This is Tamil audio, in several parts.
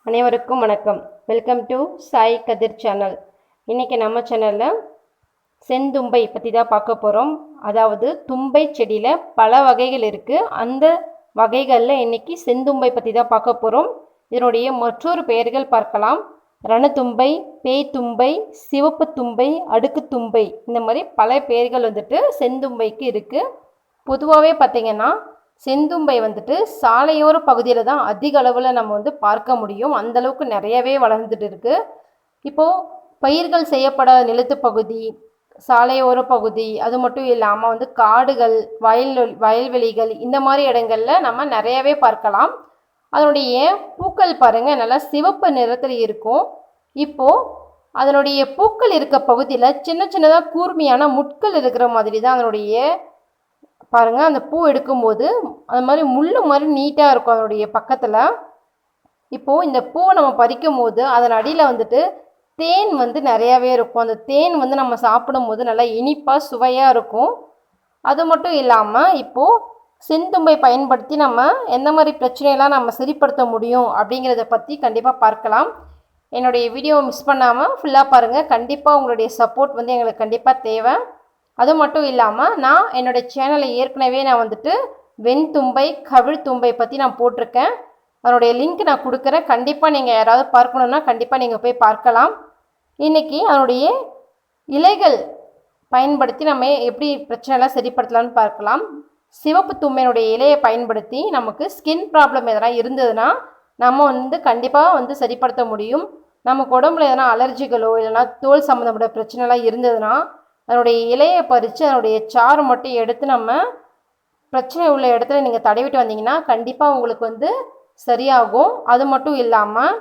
அனைவருக்கும் வணக்கம். Welcome to Sai Kathir channel. இன்றைக்கி நம்ம சேனலில் செந்தும்பை பற்றி தான் பார்க்க போகிறோம். அதாவது தும்பை செடியில் பல வகைகள் இருக்குது. அந்த வகைகளில் இன்றைக்கி செந்தும்பை பற்றி தான் பார்க்க போகிறோம். இதனுடைய மற்றொரு பெயர்கள் பார்க்கலாம். ரணத்தும்பை, பேய் தும்பை, சிவப்பு தும்பை, அடுக்கு தும்பை, இந்த மாதிரி பல பெயர்கள் செந்தும்பைக்கு இருக்குது. பொதுவாகவே பார்த்திங்கன்னா செந்தும்பை சாலையோர பகுதியில் தான் அதிக அளவில் நம்ம பார்க்க முடியும். அந்தளவுக்கு நிறையவே வளர்ந்துட்டு இருக்குது. இப்போது பயிர்கள் செய்யப்படாத நிலத்து பகுதி, சாலையோர பகுதி, அது மட்டும் இல்லாமல் காடுகள், வயல்வெளிகள், இந்த மாதிரி இடங்களில் நம்ம நிறையவே பார்க்கலாம். அதனுடைய பூக்கள் பாருங்கள், நல்லா சிவப்பு நிறத்தில் இருக்கும். இப்போது அதனுடைய பூக்கள் இருக்க பகுதியில் சின்ன சின்னதாக கூர்மையான முட்கள் இருக்கிற மாதிரி தான் அதனுடைய பாருங்கள். அந்த பூ எடுக்கும்போது அது மாதிரி முள் மாதிரி நீட்டாக இருக்கும் அதனுடைய பக்கத்தில். இப்போது இந்த பூவை நம்ம பறிக்கும் போது அதன் அடியில் தேன் நிறையாவே இருக்கும். அந்த தேன் நம்ம சாப்பிடும்போது நல்லா இனிப்பாக சுவையாக இருக்கும். அது மட்டும் இல்லாமல் இப்போது செந்தும்பை பயன்படுத்தி நம்ம எந்த மாதிரி பிரச்சனையெல்லாம் நம்ம சரிப்படுத்த முடியும் அப்படிங்கிறத பற்றி கண்டிப்பாக பார்க்கலாம். என்னுடைய வீடியோவை மிஸ் பண்ணாமல் ஃபுல்லாக பாருங்கள். கண்டிப்பாக உங்களுடைய சப்போர்ட் எங்களுக்கு கண்டிப்பாக தேவை. அது மட்டும் இல்லாமல் நான் என்னோடய சேனலை ஏற்கனவே நான் வெண்தும்பை, கவிழ் தும்பை பற்றி நான் போட்டிருக்கேன். அதனுடைய லிங்க் நான் கொடுக்குறேன். கண்டிப்பாக நீங்கள் யாராவது பார்க்கணுன்னா கண்டிப்பாக நீங்கள் போய் பார்க்கலாம். இன்றைக்கி அதனுடைய இலைகள் பயன்படுத்தி நம்ம எப்படி பிரச்சனைலாம் சரிப்படுத்தலாம்னு பார்க்கலாம். சிவப்பு தும்பையினுடைய இலையை பயன்படுத்தி நமக்கு ஸ்கின் ப்ராப்ளம் எதனா இருந்ததுன்னா நம்ம கண்டிப்பாக சரிப்படுத்த முடியும். நமக்கு உடம்புல எதனா அலர்ஜிகளோ இல்லைனா தோல் சம்மந்தப்பட்ட பிரச்சனைலாம் இருந்ததுன்னா அதனுடைய இலையை பறித்து அதனுடைய சாறு மட்டும் எடுத்து நம்ம பிரச்சனை உள்ள இடத்துல நீங்கள் தடவிட்டு வந்தீங்கன்னா கண்டிப்பாக உங்களுக்கு சரியாகும். அது மட்டும் இல்லாமல்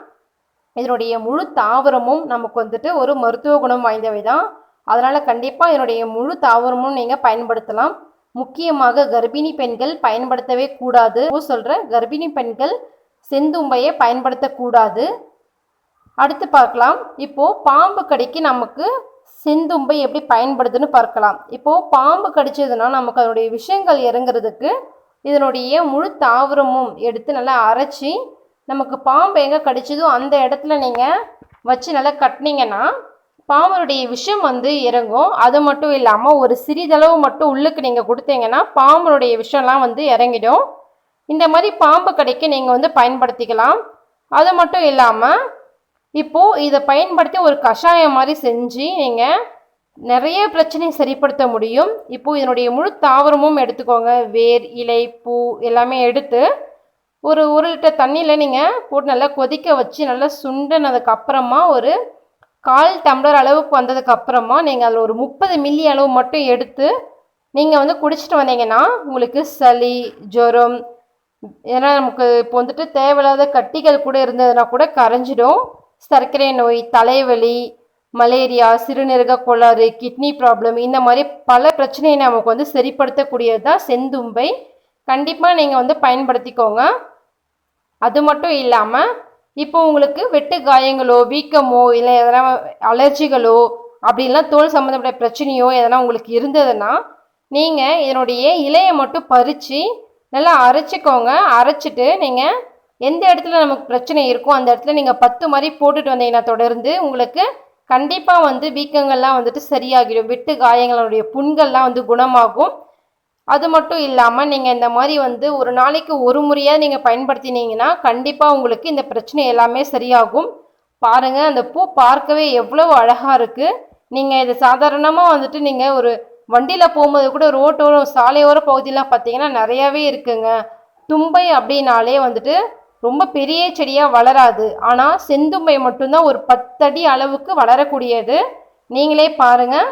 இதனுடைய முழு தாவரமும் நமக்கு ஒரு மருத்துவ குணம் வாய்ந்தவை தான். அதனால் கண்டிப்பாக இதனுடைய முழு தாவரமும் நீங்கள் பயன்படுத்தலாம். முக்கியமாக கர்ப்பிணி பெண்கள் பயன்படுத்தவே கூடாது. சொல்கிறேன், கர்ப்பிணி பெண்கள் செந்தும்பையை பயன்படுத்தக்கூடாது. அடுத்து பார்க்கலாம். இப்போது பாம்பு கடிக்கு நமக்கு செந்தும்பை எப்படி பயன்படுதுன்னு பார்க்கலாம். இப்போது பாம்பு கடிச்சதுன்னா நமக்கு அதனுடைய விஷயங்கள் இறங்குறதுக்கு இதனுடைய முழு தாவரமும் எடுத்து நல்லா அரைச்சி நமக்கு பாம்பு எங்கே கடிச்சதோ அந்த இடத்துல நீங்கள் வச்சு நல்லா கட்டினீங்கன்னா பாம்புடைய விஷம் இறங்கும். அது மட்டும் இல்லாமல் ஒரு சிறிதளவு மட்டும் உள்ளுக்கு நீங்கள் கொடுத்தீங்கன்னா பாம்புடைய விஷம்லாம் இறங்கிடும். இந்த மாதிரி பாம்பு கடிக்கு நீங்கள் பயன்படுத்திக்கலாம். அது மட்டும் இல்லாமல் இப்போது இதை பயன்படுத்தி ஒரு கஷாயம் மாதிரி செஞ்சு நீங்கள் நிறைய பிரச்சனையை சரிப்படுத்த முடியும். இப்போது இதனுடைய முழு தாவரமும் எடுத்துக்கோங்க. வேர், இலை, பூ எல்லாமே எடுத்து ஒரு லிட்டர் தண்ணியில் நீங்கள் போட்டு நல்லா கொதிக்க வச்சு நல்லா சுண்டினதுக்கு அப்புறமா ஒரு 1/4 டம்ளர் அளவுக்கு வந்ததுக்கு அப்புறமா நீங்கள் அதில் ஒரு 30 மில்லி அளவு மட்டும் எடுத்து நீங்கள் குடிச்சிட்டு வந்தீங்கன்னா உங்களுக்கு சளி, ஜுரம், ஏன்னா நமக்கு இப்போ தேவையில்லாத கட்டிகள் கூட இருந்ததுன்னா கூட கரைஞ்சிடும். சர்க்கரை நோய், தலைவலி, மலேரியா, சிறுநீரக கோளாறு, கிட்னி ப்ராப்ளம், இந்த மாதிரி பல பிரச்சனையை நமக்கு சரிப்படுத்தக்கூடியது தான் செந்தும்பை. கண்டிப்பாக நீங்கள் பயன்படுத்திக்கோங்க. அது மட்டும் இல்லாமல் இப்போ உங்களுக்கு வெட்டு காயங்களோ வீக்கமோ இல்லை எதனா அலர்ஜிகளோ அப்படின்லாம் தோல் சம்மந்தப்பட்ட பிரச்சனையோ எதனா உங்களுக்கு இருந்ததுன்னா நீங்கள் இதனுடைய இலையை மட்டும் பறித்து நல்லா அரைச்சிக்கோங்க. அரைச்சிட்டு நீங்கள் எந்த இடத்துல நமக்கு பிரச்சனை இருக்கோ அந்த இடத்துல நீங்கள் 10 மாதிரி போட்டுட்டு வந்தீங்கன்னா தொடர்ந்து உங்களுக்கு கண்டிப்பாக வீக்கங்கள்லாம் சரியாகிடும். வெட்டு காயங்களுடைய புண்கள்லாம் குணமாகும். அது மட்டும் இல்லாமல் நீங்கள் இந்த மாதிரி ஒரு நாளைக்கு ஒரு முறையாக நீங்கள் பயன்படுத்தினீங்கன்னா கண்டிப்பாக உங்களுக்கு இந்த பிரச்சனை எல்லாமே சரியாகும். பாருங்கள், அந்த பூ பார்க்கவே எவ்வளோ அழகாக இருக்குது. நீங்கள் இது சாதாரணமாக நீங்கள் ஒரு வண்டியில் போகும்போது கூட ரோட்டோரம் சாலையோர பகுதியெலாம் பார்த்தீங்கன்னா நிறையாவே இருக்குங்க. தும்பை அப்படின்னாலே ரொம்ப பெரிய செடியாக வளராது. ஆனால் செந்தும்பை மட்டும்தான் ஒரு 10 அடி அளவுக்கு வளரக்கூடியது. நீங்களே பாருங்கள்,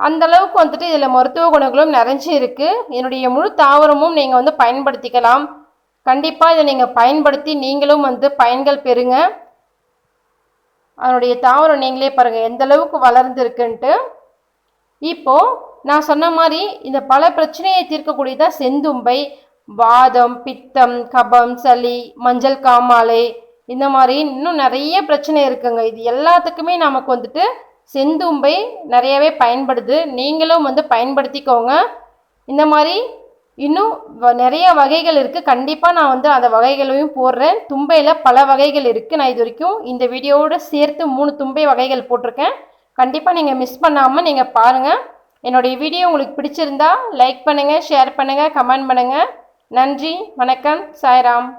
அந்த அளவுக்கு இதில் மருத்துவ குணங்களும் நிறைஞ்சி இருக்குது. என்னுடைய முழு தாவரமும் நீங்கள் பயன்படுத்திக்கலாம். கண்டிப்பாக இதை நீங்கள் பயன்படுத்தி நீங்களும் பயன்கள் பெறுங்க. அதனுடைய தாவரம் நீங்களே பாருங்கள் எந்த அளவுக்கு வளர்ந்துருக்குன்ட்டு. இப்போது நான் சொன்ன மாதிரி இந்த பல பிரச்சனையை தீர்க்கக்கூடியதான் செந்தும்பை. வாதம், பித்தம், கபம், சளி, மஞ்சள் காமாலை, இந்த மாதிரி இன்னும் நிறைய பிரச்சனை இருக்குங்க. இது எல்லாத்துக்குமே நமக்கு செந்தும்பை நிறையவே பயன்படுது. நீங்களும் பயன்படுத்திக்கோங்க. இந்த மாதிரி இன்னும் நிறைய வகைகள் இருக்குது. கண்டிப்பாக நான் வந்து அந்த வகைகளையும் போடுறேன். தும்பையில் பல வகைகள் இருக்குது. நான் இது வரைக்கும் இந்த வீடியோவோடு சேர்த்து 3 தும்பை வகைகள் போட்டிருக்கேன். கண்டிப்பாக நீங்கள் மிஸ் பண்ணாமல் நீங்கள் பாருங்கள். என்னுடைய வீடியோ உங்களுக்கு பிடிச்சிருந்தா லைக் பண்ணுங்கள், ஷேர் பண்ணுங்கள், கமெண்ட் பண்ணுங்கள். நன்றி, வணக்கம், சாய்ராம்.